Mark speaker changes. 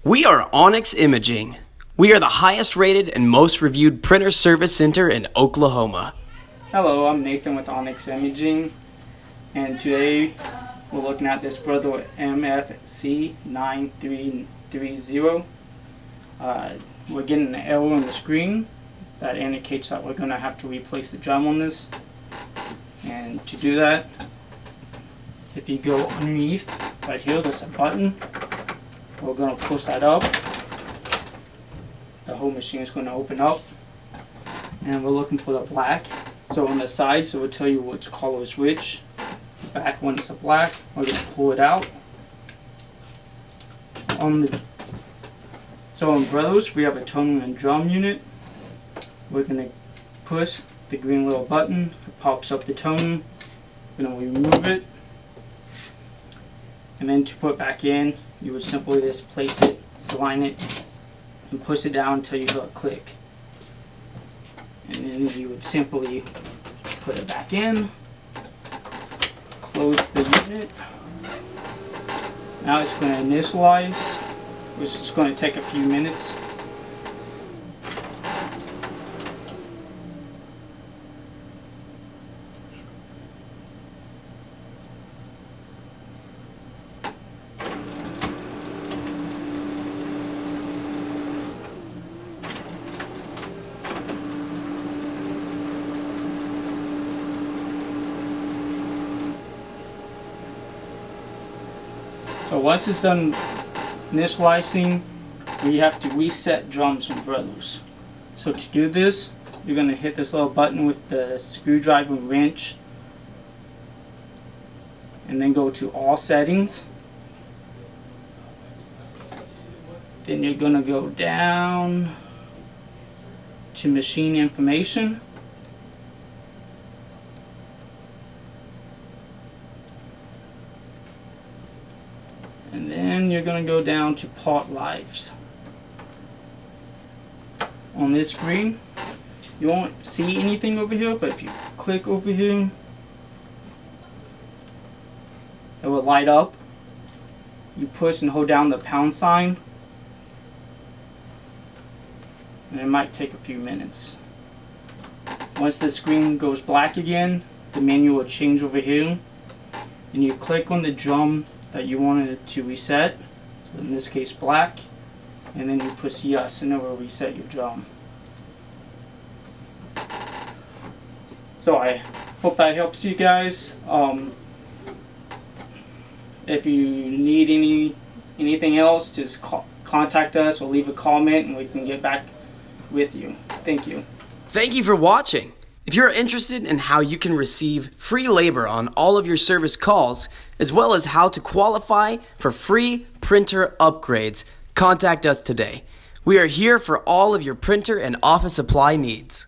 Speaker 1: We are Onyx Imaging. We are the highest rated and most reviewed printer service center in Oklahoma.
Speaker 2: Hello, I'm Nathan with Onyx Imaging, and today we're looking at this Brother MFC 9330. We're getting an error on the screen that indicates that we're going to have to replace the drum on this. And to do that, if you go underneath right here, there's a button. We're going to push that up. The whole machine is going to open up, and we're looking for the black. So on the sides, it will tell you which color is which. The back one is the black. We're going to pull it out. So on Brothers, we have a tone and drum unit. We're going to push the green little button. It pops up the tone. We're going to remove it. And then to put it back in, you would simply just place it, align it, and push it down until you hear a click. And then you would simply put it back in, close the unit. Now it's going to initialize, which is going to take a few minutes. So once it's done initializing, we have to reset drums and Brothers. So to do this, you're going to hit this little button with the screwdriver and wrench, and then go to all settings. Then you're going to go down to machine information. And then you're going to go down to part lives. On this screen, you won't see anything over here, but if you click over here, it will light up. You push and hold down the pound sign, and it might take a few minutes. Once the screen goes black again, the menu will change over here, and you click on the drum that you wanted it to reset, so in this case black, and then you push yes and it will reset your drum. So I hope that helps you guys. If you need anything else, just contact us or leave a comment and we can get back with you. Thank you.
Speaker 1: Thank you for watching. If you're interested in how you can receive free labor on all of your service calls, as well as how to qualify for free printer upgrades, contact us today. We are here for all of your printer and office supply needs.